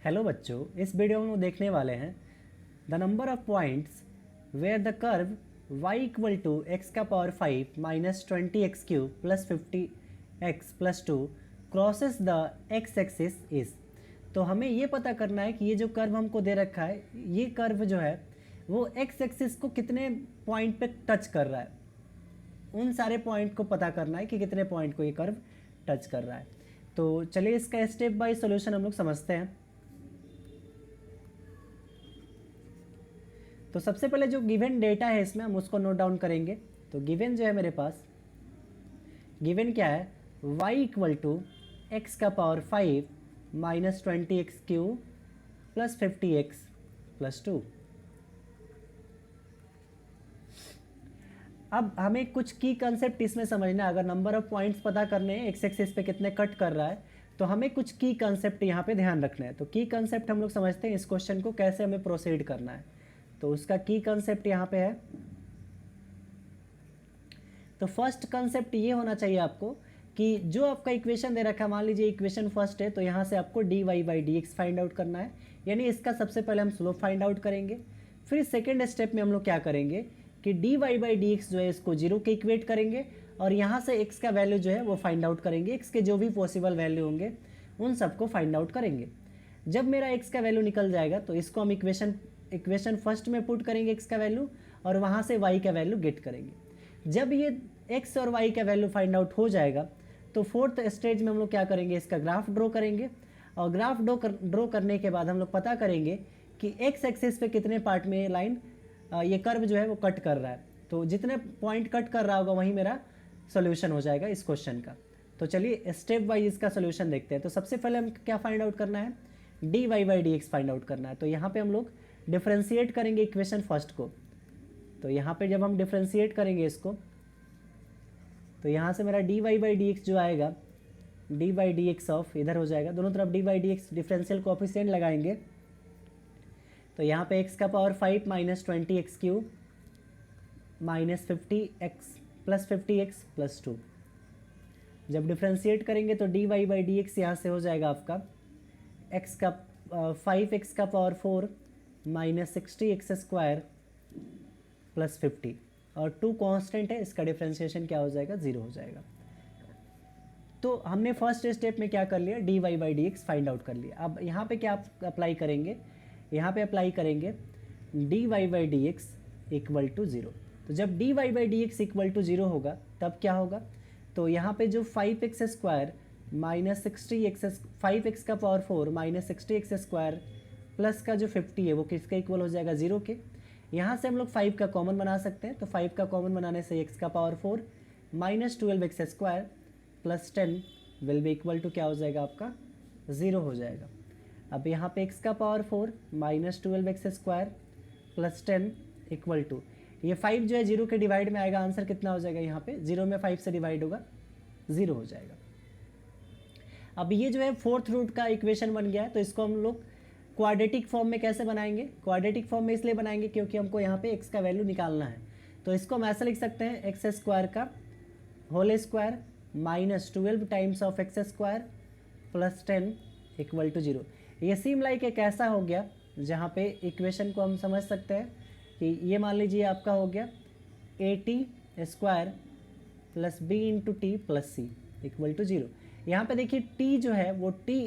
Hello बच्चों, इस video में हम देखने वाले हैं the number of points where the curve y equal to x का power 5 minus 20x cube plus 50x plus 2 crosses the x axis is. तो हमें ये पता करना है कि ये जो कर्व हमको दे रखा है, ये कर्व जो है वो x एक्सिस को कितने पॉइंट पे टच कर रहा है। उन सारे पॉइंट को पता करना है कि कितने पॉइंट को ये कर्व टच कर रहा है। तो चलिए इसका स्टेप बाय सॉल्यूशन हम लोग समझते हैं। तो सबसे पहले जो गिवन डेटा है इसमें हम उसको नोट डाउन करेंगे। तो गिवन जो है मेरे पास, गिवन क्या है, y इक्वल टू एक्स का power 5 minus 20x cube plus 50x plus 2। अब हमें कुछ की कंसेप्ट इसमें समझना है। अगर नंबर ऑफ पॉइंट्स पता करने हैं, एक्स एक्सिस पे कितने कट कर रहा है, तो हमें कुछ की कंसेप्ट यहाँ पे ध्यान रखना है। तो की कंसेप्ट हम लोग समझते हैं इस क्वेश्चन को कैसे हमें प्रोसीड करना है। तो उसका की कंसेप्ट यहाँ पे है। तो फर्स्ट कंसेप्ट ये होना चाहिए आपको कि जो आपका इक्वेशन दे रखा है, मान लीजिए इक्वेशन फर्स्ट है, तो यहाँ से आपको dy by D x find out करना है, यानी इसका सबसे पहले हम स्लोप फाइंड आउट करेंगे। फिर सेकेंड स्टेप में हम लोग क्या करेंगे कि dy बाई डी एक्स जो है इसको जीरो के इक्वेट करेंगे और यहाँ से x का वैल्यू जो है वो फाइंड आउट करेंगे। x के जो भी पॉसिबल वैल्यू होंगे उन सबको फाइंड आउट करेंगे। जब मेरा x का वैल्यू निकल जाएगा तो इसको हम इक्वेशन फर्स्ट में पुट करेंगे x का वैल्यू और वहाँ से y का वैल्यू गेट करेंगे। जब ये x और y का वैल्यू फाइंड आउट हो जाएगा तो फोर्थ स्टेज में हम लोग क्या करेंगे, इसका ग्राफ ड्रॉ करेंगे और ग्राफ ड्रॉ करने के बाद हम लोग पता करेंगे कि x एक्सिस पे कितने पार्ट में लाइन ये कर्व जो है वो कट कर रहा है। तो जितने पॉइंट कट कर रहा होगा वहीं मेरा सोल्यूशन हो जाएगा इस क्वेश्चन का। तो चलिए स्टेप वाइज इसका सोल्यूशन देखते हैं। तो सबसे पहले हम क्या फाइंड आउट करना है, dy by D x find out करना है। तो यहाँ पे हम लोग डिफ्रेंशिएट करेंगे इक्वेशन फर्स्ट को। तो यहाँ पे जब हम डिफ्रेंशिएट करेंगे इसको, तो यहाँ से मेरा dy बाई डी एक्स जो आएगा, D by D x of इधर हो जाएगा, दोनों तरफ D by D x differential coefficient लगाएंगे। तो यहाँ पे x का power 5 minus 20x cube minus 50x plus 50x plus 2। जब डिफ्रेंशिएट करेंगे तो dy बाई डी एक्स यहाँ से हो जाएगा आपका x का 5x का power 4 minus 60x square plus 50 और 2 कांस्टेंट है, इसका डिफ्रेंशिएशन क्या हो जाएगा, 0 हो जाएगा। तो हमने फर्स्ट स्टेप में क्या कर लिया, dy by D x find out कर लिया। अब यहाँ पे क्या आप अप्लाई करेंगे, यहाँ पे अप्लाई करेंगे dy by D X equal to 0। तो जब dy by D X equal to 0 होगा तब क्या होगा, तो यहाँ पे जो 5x square minus 60x 5x का power 4 minus 60x square plus का जो 50 है वो किसके इक्वल हो जाएगा, 0 के। यहाँ से हम लोग 5 का कॉमन बना सकते हैं। तो 5 का कॉमन बनाने से x का power 4 minus 12x square plus 10 will be equal to क्या हो जाएगा आपका, 0 हो जाएगा। अब यहाँ पे x का power 4 minus 12x square plus 10 equal to, ये 5 जो है 0 के डिवाइड में आएगा, आंसर कितना हो जाएगा, यहाँ पे 0 में 5 से डिवाइड होगा, 0 हो जाएगा। अब ये जो है फोर्थ रूट का इक्वेशन बन गया है। तो इसको हम लोग क्वाड्रेटिक फॉर्म में कैसे बनाएंगे, क्वाड्रेटिक फॉर्म में इसलिए बनाएंगे क्योंकि हमको यहाँ पे x का वैल्यू निकालना है। तो इसको हम ऐसा लिख सकते हैं, एक्स स्क्वायर का whole square minus 12 times of X square plus 10 equal to 0। ये सीम लाइक एक ऐसा हो गया जहाँ पे इक्वेशन को हम समझ सकते हैं कि ये मान लीजिए आपका हो गया a square plus b into T plus C equal to 0। यहाँ पे देखिए t जो है वो t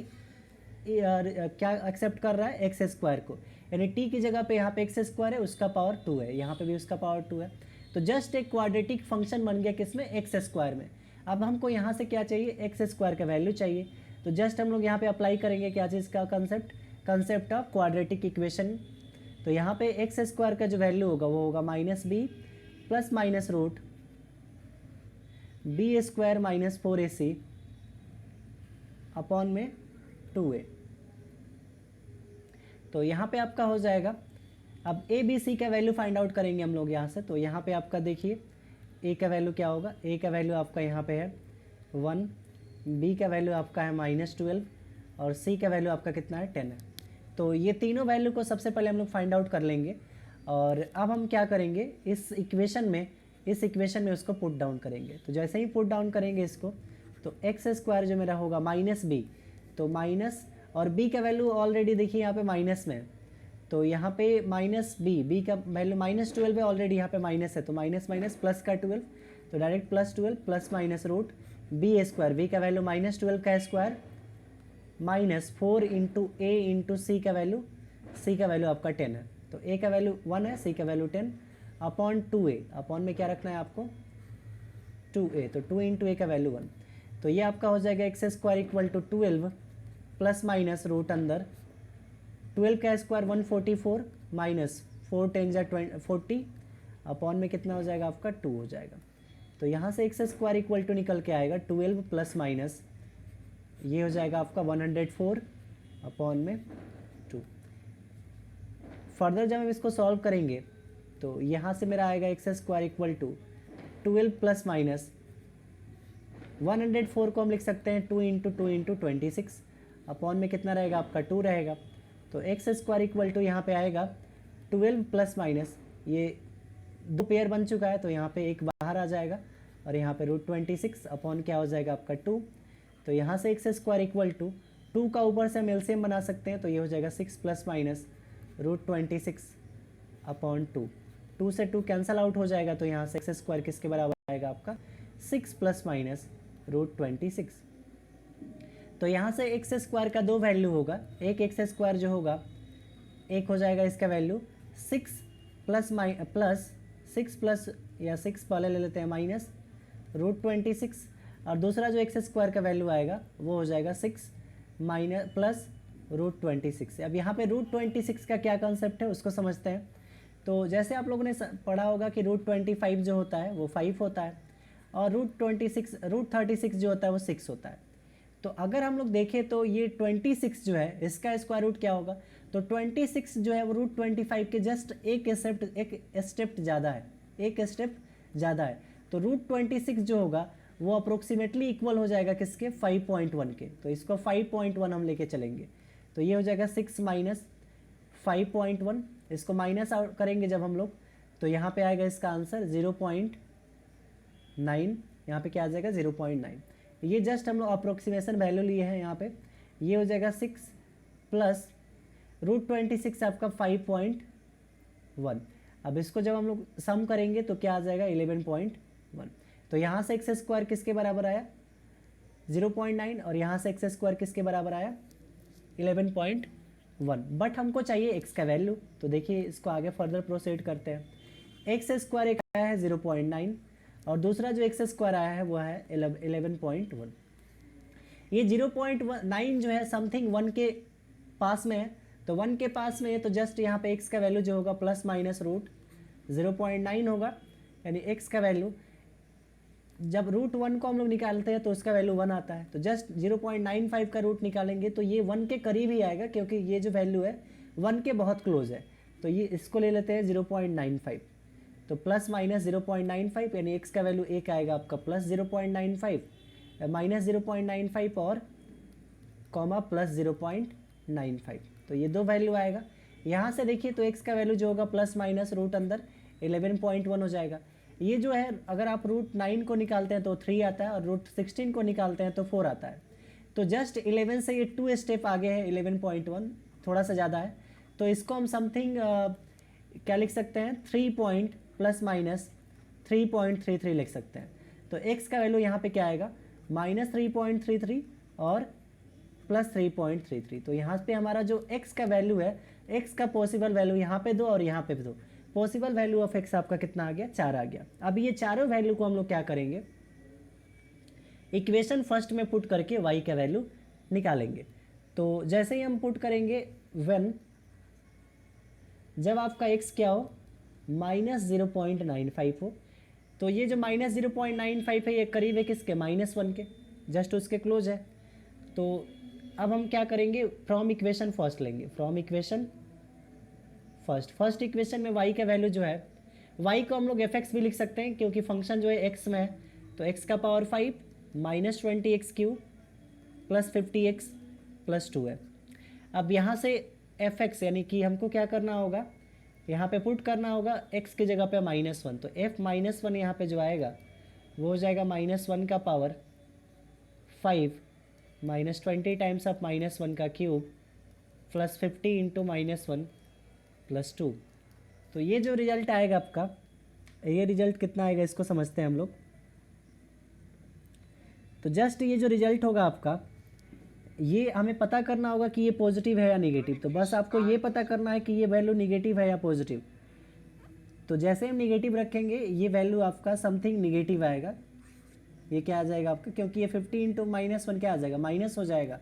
क्या एक्सेप्ट कर रहा है, एक्स स्क्वायर को, यानी t की जगह पे यहाँ पे एक्स स्क्वायर है, उसका पावर 2 है, यहाँ पे भी उसका पावर 2 है। तो जस्ट एक क्वाड्रेटिक फंक्शन बन गया किसमें, एक्स स्क्वायर में। अब हमको यहाँ से क्या चाहिए, एक्स स्क्वायर का वैल्यू चाहिए। तो जस्ट हम लोग यहाँ पे अप्लाई करेंगे क्या चीज़ का कंसेप्ट ऑफ क्वाड्रेटिक इक्वेशन। तो यहाँ पे एक्स स्क्वायर का जो वैल्यू होगा वो होगा minus B plus minus root B square minus 4ac upon में 2a। तो यहाँ पे आपका हो जाएगा, अब a b c का वैल्यू फाइंड आउट करेंगे हम लोग यहाँ से। तो यहाँ पे आपका देखिए a का वैल्यू क्या होगा, a का वैल्यू आपका यहाँ पे है 1, b का वैल्यू आपका है माइनस 12 और c का वैल्यू आपका कितना है, 10 है। तो ये तीनों वैल्यू को सबसे पहले हम लोग फाइंड आउट कर लेंगे और अब हम क्या करेंगे, इस इक्वेशन में उसको पुट डाउन करेंगे। तो जैसे ही पुट डाउन करेंगे इसको, तो एक्स स्क्वायर जो मेरा होगा माइनस बी, तो माइनस और b का वैल्यू ऑलरेडी देखिए यहाँ पे माइनस में है, तो यहाँ पे माइनस बी का वैल्यू -12 है, ऑलरेडी यहाँ पे माइनस है, तो माइनस माइनस प्लस का 12, तो direct +12 plus minus root B square, B का वैल्यू -12 का square -4 into A into C का वैल्यू, सी का वैल्यू आपका 10 है, तो ए का वैल्यू 1 है, सी का वैल्यू 10 अपॉन 2a, अपॉन में क्या रखना है आपको 2a, तो 2 इंटू ए का वैल्यू 1, तो ये आपका हो जाएगा X square equal to 12 plus minus root अंदर 12 का स्क्वायर 144 माइनस 4 10 जा 40 अपॉन में कितना हो जाएगा आपका 2 हो जाएगा। तो यहाँ से एक्स स्क्वायर इक्वल टू निकल के आएगा 12 प्लस माइनस ये हो जाएगा आपका 104 अपॉन में 2। फर्दर जब हम इसको सॉल्व करेंगे तो यहाँ से मेरा आएगा X square equal to 12 plus minus 104 को हम लिख सकते हैं 2 इंटू 2 इंटू 26 अपॉन में कितना रहेगा आपका 2 रहेगा, तो एक्स स्क्वायर इक्वल टू यहाँ पे आएगा 12 प्लस माइनस ये 2 पेयर बन चुका है, तो यहाँ पे एक बाहर आ जाएगा और यहाँ पे √26 अपॉन क्या हो जाएगा आपका 2, तो यहाँ से एक्स स्क्वायर इक्वल टू 2 का ऊपर से हम एलसीएम बना सकते हैं, तो ये हो जाएगा 6 प्लस माइनस √26 अपॉन 2, 2 से 2 कैंसल आउट हो जाएगा, तो यहाँ से एक्स स्क्वायर किसके बराबर आएगा आपका 6 प्लस माइनस √26। तो यहाँ से एक्स स्क्वायर का 2 वैल्यू होगा, एक एक्स स्क्वायर जो होगा एक हो जाएगा इसका वैल्यू 6 प्लस 6 प्लस या 6 पहले ले लेते हैं माइनस √26, और दूसरा जो एक्स स्क्वायर का वैल्यू आएगा वो हो जाएगा 6 माइनस प्लस √26। अब यहाँ पे √26 का क्या कॉन्सेप्ट है उसको समझते हैं। तो जैसे आप लोगों ने पढ़ा होगा कि √25 जो होता है वो 5 होता है और √36 जो होता है वो 6 होता है। तो अगर हम लोग देखें तो ये 26 जो है इसका स्क्वायर रूट क्या होगा, तो 26 जो है वो √25 के जस्ट एक स्टेप ज़्यादा है, एक स्टेप ज़्यादा है, तो √26 जो होगा वो अप्रोक्सीमेटली इक्वल हो जाएगा किसके 5.1 के, तो इसको 5.1 हम लेके चलेंगे, तो ये हो जाएगा 6 माइनस 5.1, इसको माइनस आउट करेंगे जब हम लोग तो यहाँ पे आएगा इसका आंसर 0.9, यहाँ पे क्या आ जाएगा 0.9, ये जस्ट हम लोग अप्रोक्सीमेशन वैल्यू लिए हैं यहाँ पे, ये हो जाएगा 6 प्लस √26 आपका 5.1। अब इसको जब हम लोग सम करेंगे तो क्या आ जाएगा 11.1, तो यहाँ से एक्स स्क्वायर किसके बराबर आया 0.9 और यहाँ से एक्स स्क्वायर किसके बराबर आया 11.1, बट हमको चाहिए एक्स का वैल्यू, तो देखिए इसको आगे फर्दर प्रोसीड करते हैं। एक्स स्क्वायर एक आया है 0.9 और दूसरा जो एक्स स्क्वायर आया है वो है 11.1। ये 0.9 जो है समथिंग 1 के पास में है, तो 1 के पास में है तो जस्ट यहाँ पे x का वैल्यू जो होगा प्लस माइनस √0.9 होगा, यानी x का वैल्यू जब √1 को हम लोग निकालते हैं तो उसका वैल्यू 1 आता है, तो जस्ट 0.95 का रूट निकालेंगे तो ये 1 के करीब ही आएगा क्योंकि ये जो वैल्यू है 1 के बहुत क्लोज है, तो ये इसको ले लेते हैं 0.95, तो प्लस माइनस 0.95 यानी x का वैल्यू एक आएगा आपका प्लस 0.95 माइनस 0.95 और कॉमा प्लस 0.95, तो ये दो वैल्यू आएगा। यहाँ से देखिए तो x का वैल्यू जो होगा प्लस माइनस रूट अंदर 11.1 हो जाएगा। ये जो है अगर आप √9 को निकालते हैं तो 3 आता है और √16 को निकालते हैं तो 4 आता है, तो जस्ट 11 से ये 2 स्टेप आगे है 11.1 थोड़ा सा ज़्यादा है, तो इसको हम समथिंग क्या लिख सकते हैं 3 पॉइंट प्लस माइनस 3.33 लिख सकते हैं। तो x का वैल्यू यहाँ पे क्या आएगा -3.33 और प्लस 3.33, तो यहाँ पे हमारा जो x का वैल्यू है x का पॉसिबल वैल्यू यहाँ पे 2 और यहाँ पे 2, पॉसिबल वैल्यू ऑफ x आपका कितना आ गया 4 आ गया। अब ये चारों वैल्यू को हम लोग क्या करेंगे इक्वेशन फर्स्ट में पुट करके y का वैल्यू निकालेंगे। तो जैसे ही हम पुट करेंगे व्हेन जब आपका x क्या हो -0.95 हो, तो ये जो -0.95 है ये करीब है किसके -1 के, जस्ट उसके क्लोज है। तो अब हम क्या करेंगे फ्रॉम इक्वेशन फर्स्ट लेंगे, फ्रॉम इक्वेशन फर्स्ट इक्वेशन में y का वैल्यू जो है y को हम लोग fx भी लिख सकते हैं क्योंकि फंक्शन जो है x में है, तो x का power 5 -20x³ plus 50x plus 2 है। अब यहाँ से fx यानी कि हमको क्या करना होगा यहाँ पे पुट करना होगा x की जगह पे -1, तो f -1 यहाँ पे जो आएगा वो हो जाएगा -1 का पावर 5 -20 टाइम्स ऑफ -1 का क्यूब प्लस 50 इंटू -1 प्लस 2। तो ये जो रिजल्ट आएगा आपका, ये रिजल्ट कितना आएगा इसको समझते हैं हम लोग। तो जस्ट ये जो रिजल्ट होगा आपका, ये हमें पता करना होगा कि ये पॉजिटिव है या नेगेटिव। तो बस आपको ये पता करना है कि ये वैल्यू नेगेटिव है या पॉजिटिव। तो जैसे हम नेगेटिव रखेंगे ये वैल्यू आपका समथिंग नेगेटिव आएगा। ये क्या आ जाएगा आपका, क्योंकि ये 50 इंटू -1 क्या आ जाएगा, माइनस हो जाएगा,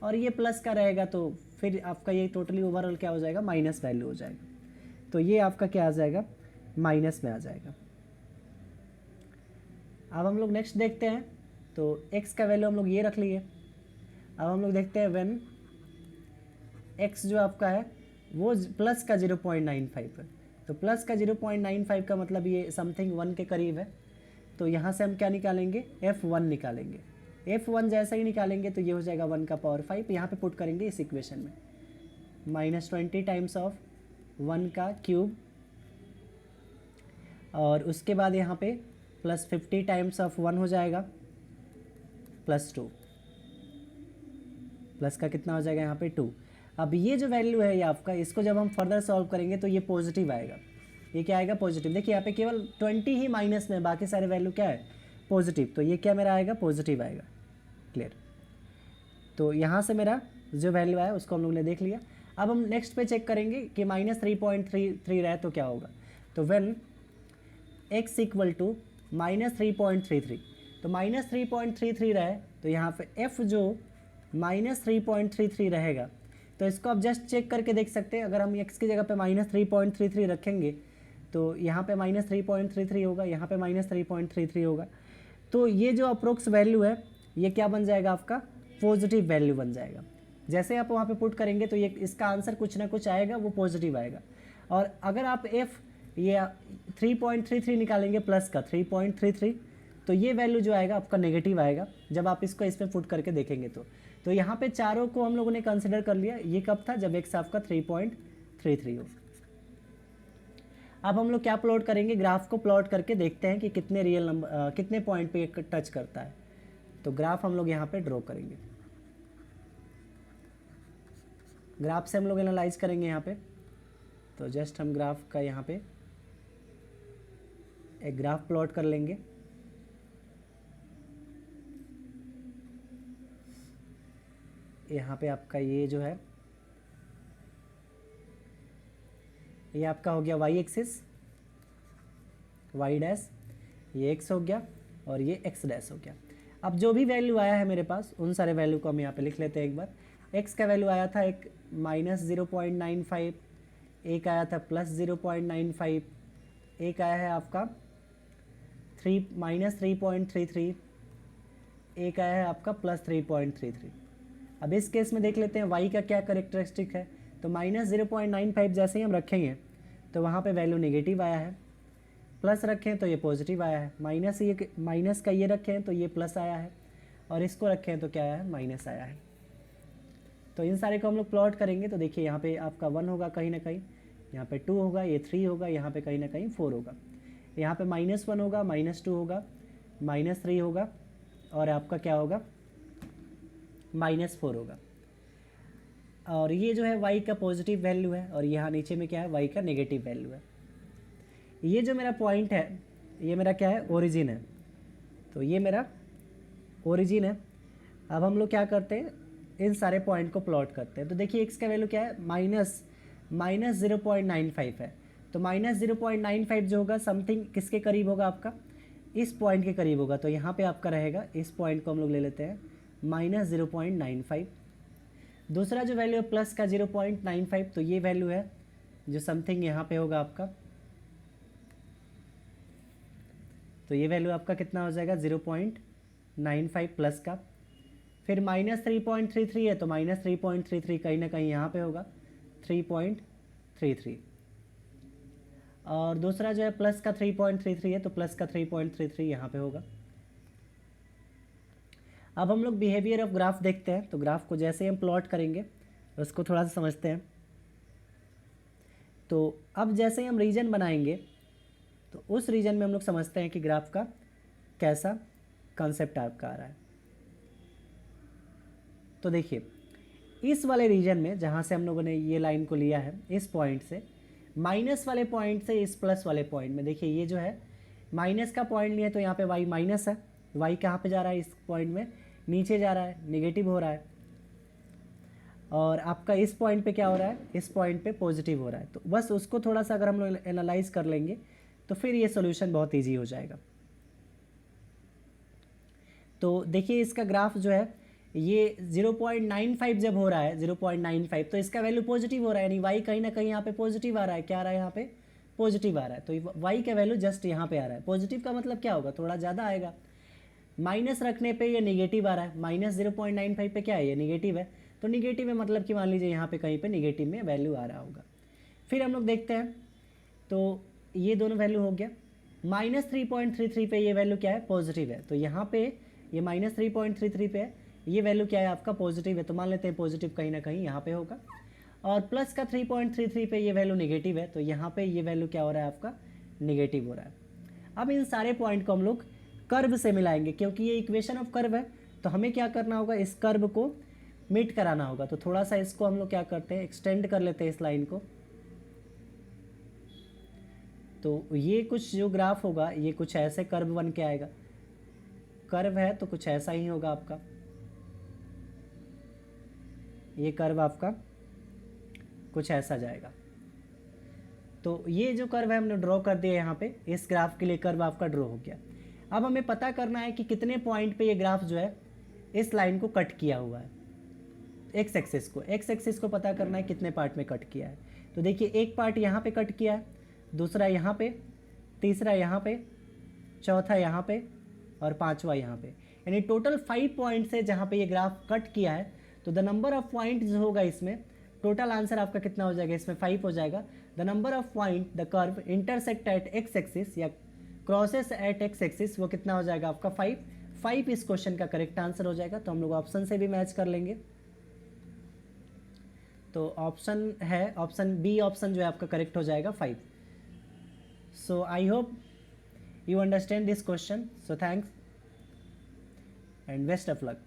और ये प्लस का रहेगा तो फिर आपका ये टोटली ओवरऑल क्या हो जाएगा, माइनस वैल्यू हो जाएगा। तो ये आपका क्या आ जाएगा, माइनस में आ जाएगा। अब हम लोग नेक्स्ट देखते हैं। तो x का वैल्यू हम लोग ये रख लिए। अब हम लोग देखते हैं व्हेन x जो आपका है वो प्लस का 0.95 है। तो प्लस का 0.95 का मतलब ये समथिंग 1 के करीब है। तो यहाँ से हम क्या निकालेंगे, f1 निकालेंगे। f1 जैसा ही निकालेंगे तो ये हो जाएगा 1 का पावर 5, यहाँ पे पुट करेंगे इस इक्वेशन में, -20 टाइम्स ऑफ 1 का क्यूब, और उसके बाद यहाँ पे प्लस 50 टाइम्स ऑफ 1 हो जाएगा प्लस 2, प्लस का कितना हो जाएगा यहाँ पे 2। अब ये जो वैल्यू है ये आपका, इसको जब हम फर्दर सॉल्व करेंगे तो ये पॉजिटिव आएगा। ये क्या आएगा, पॉजिटिव। देखिए यहाँ पे केवल 20 ही माइनस में, बाकी सारे वैल्यू क्या है, पॉजिटिव। तो ये क्या मेरा आएगा, पॉजिटिव आएगा। क्लियर। तो यहाँ से मेरा जो वैल्यू आया उसको हम लोग ने देख लिया। अब हम नेक्स्ट पे चेक करेंगे कि -3.33 रहे तो क्या होगा। तो व्हेन x इक्वल टू -3.33, तो -3.33 रहे तो यहाँ पे f जो -3.33 रहेगा, तो इसको आप जस्ट चेक करके देख सकते हैं। अगर हम x की जगह पे -3.33 रखेंगे तो यहाँ पे -3.33 होगा, यहाँ पे -3.33 होगा। तो ये जो अप्रोक्स वैल्यू है ये क्या बन जाएगा आपका, पॉजिटिव वैल्यू बन जाएगा। जैसे आप वहाँ पे पुट करेंगे तो ये इसका आंसर कुछ ना कुछ आएगा, वो पॉजिटिव आएगा। और अगर आप ये 3.33 निकालेंगे प्लस का 3.33, तो ये वैल्यू जो आएगा आपका नेगेटिव आएगा जब आप इसको इसमें पुट करके देखेंगे। तो यहाँ पे चारों को हम लोगों ने कंसिडर कर लिया। ये कब था, जब x आपका 3.33 हो। अब हम लोग क्या प्लॉट करेंगे, ग्राफ को प्लॉट करके देखते हैं कि कितने रियल नंबर कितने पॉइंट पे टच करता है। तो ग्राफ हम लोग यहाँ पे ड्रॉ करेंगे। ग्राफ से हम लोग एनालाइज करेंगे यहाँ पे। तो जस्ट हम ग्राफ का यहाँ पे एक ग्राफ प्लॉट कर लेंगे। यहाँ पे आपका ये जो है ये आपका हो गया y एक्सिस, y डैश, ये x हो गया और ये x डैश हो गया। अब जो भी वैल्यू आया है मेरे पास उन सारे वैल्यू को हम यहाँ पे लिख लेते हैं एक बार। x का वैल्यू आया था एक -0.95, एक आया था +0.95, एक आया है आपका -3.33, एक आया है आपका +3.33। अब इस केस में देख लेते हैं y का क्या करेक्टरिस्टिक है। तो -0.95 जैसे ही हम रखेंगे तो वहाँ पे वैल्यू नेगेटिव आया है, प्लस रखें तो ये पॉजिटिव आया है, माइनस का ये रखें तो ये प्लस आया है, और इसको रखें तो क्या आया है, माइनस आया है। तो इन सारे को हम लोग प्लॉट करेंगे तो देखिए यहाँ पे आपका 1 होगा कहीं ना कहीं, यहाँ पे 2 होगा, ये 3 होगा, यहाँ पे कहीं ना कहीं 4 होगा, यहाँ पे -1 होगा, -2 होगा, -3 होगा, और आपका क्या होगा, -4 होगा। और ये जो है y का पॉजिटिव वैल्यू है, और यहाँ नीचे में क्या है, y का नेगेटिव वैल्यू है। ये जो मेरा पॉइंट है ये मेरा क्या है, ओरिजिन है। तो ये मेरा ओरिजिन है। अब हम लोग क्या करते हैं, इन सारे पॉइंट को प्लॉट करते हैं। तो देखिए x का वैल्यू क्या है, -0.95 है। तो -0.95 जो होगा समथिंग किसके करीब होगा, आपका इस पॉइंट के करीब होगा। तो यहाँ पे आपका रहेगा, इस पॉइंट को हम लोग ले लेते हैं -0.95। दूसरा जो वैल्यू है प्लस का 0.95, तो ये वैल्यू है जो समथिंग यहाँ पे होगा आपका। तो ये वैल्यू आपका कितना हो जाएगा, 0.95 प्लस का। फिर -3.33 है तो -3.33 कहीं ना कहीं यहाँ पे होगा, 3.33। और दूसरा जो है प्लस का 3.33 है तो प्लस का 3.33 यहाँ पे होगा। अब हम लोग बिहेवियर ऑफ ग्राफ देखते हैं। तो ग्राफ को जैसे हम प्लॉट करेंगे उसको थोड़ा सा समझते हैं। तो अब जैसे ही हम रीजन बनाएंगे तो उस रीजन में हम लोग समझते हैं कि ग्राफ का कैसा कॉन्सेप्ट आपका आ रहा है। तो देखिए इस वाले रीजन में जहाँ से हम लोगों ने ये लाइन को लिया है, इस पॉइंट से माइनस वाले पॉइंट से इस प्लस वाले पॉइंट में, देखिए ये जो है माइनस का पॉइंट लिया तो यहाँ पे y माइनस है, y कहाँ पे जा रहा है, इस पॉइंट में नीचे जा रहा है, नेगेटिव हो रहा है। और आपका इस पॉइंट पे क्या हो रहा है, इस पॉइंट पे पॉजिटिव हो रहा है। तो बस उसको थोड़ा सा अगर हम लोग एनालाइज कर लेंगे तो फिर ये सोल्यूशन बहुत ईजी हो जाएगा। तो देखिए इसका ग्राफ जो है ये 0.95 जब हो रहा है, 0.95, तो इसका वैल्यू पॉजिटिव हो रहा है, यानी y कहीं ना कहीं यहाँ पे पॉजिटिव आ रहा है। क्या आ रहा है यहाँ पे, पॉजिटिव आ रहा है। तो y का वैल्यू जस्ट यहाँ पे आ रहा है। पॉजिटिव का मतलब क्या होगा, थोड़ा ज़्यादा आएगा। माइनस रखने पे ये निगेटिव आ रहा है, माइनस 0.95 पे क्या है, ये निगेटिव है। तो निगेटिव है मतलब कि मान लीजिए यहाँ पे कहीं पे निगेटिव में वैल्यू आ रहा होगा। फिर हम लोग देखते हैं, तो ये दोनों वैल्यू हो गया। माइनस 3.33 पे ये वैल्यू क्या है, पॉजिटिव है। तो यहाँ पे ये माइनस 3.33 पे है, ये वैल्यू क्या है आपका, पॉजिटिव है। तो मान लेते हैं पॉजिटिव कहीं ना कहीं यहाँ पे होगा। और प्लस का 3.33 पे ये वैल्यू नेगेटिव है, तो यहाँ पे ये वैल्यू क्या हो रहा है आपका, नेगेटिव हो रहा है। अब इन सारे पॉइंट को हम लोग कर्व से मिलाएंगे, क्योंकि ये इक्वेशन ऑफ कर्व है। तो हमें क्या करना होगा, इस कर्व को मीट कराना होगा। तो थोड़ा सा इसको हम लोग क्या करते हैं, एक्सटेंड कर लेते हैं इस लाइन को। तो ये कुछ जो ग्राफ होगा ये कुछ ऐसे कर्व बन के आएगा। कर्व है तो कुछ ऐसा ही होगा आपका, ये कर्व आपका कुछ ऐसा जाएगा। तो ये जो कर्व है हमने ड्रॉ कर दिया यहाँ पे, इस ग्राफ के लिए कर्व आपका ड्रॉ हो गया। अब हमें पता करना है कि कितने पॉइंट पे ये ग्राफ जो है इस लाइन को कट किया हुआ है, एक्स एक्सिस को पता करना है कितने पार्ट में कट किया है। तो देखिए एक पार्ट यहाँ पे कट किया है, दूसरा यहाँ पे, तीसरा यहाँ पे, चौथा यहाँ पे और पांचवा यहाँ पे, यानी टोटल 5 पॉइंट्स है जहाँ पे ये ग्राफ कट किया है। तो द नंबर ऑफ पॉइंट जो होगा इसमें, टोटल आंसर आपका कितना हो जाएगा, इसमें 5 हो जाएगा। The number of point the curve intersect at x axis या क्रॉसेस एट एक्स एक्सिस, वो कितना हो जाएगा आपका 5 इस क्वेश्चन का करेक्ट आंसर हो जाएगा। तो हम लोग ऑप्शन से भी मैच कर लेंगे। तो ऑप्शन है, ऑप्शन बी ऑप्शन जो है आपका करेक्ट हो जाएगा 5। So I hope you understand this question. So thanks and best of luck.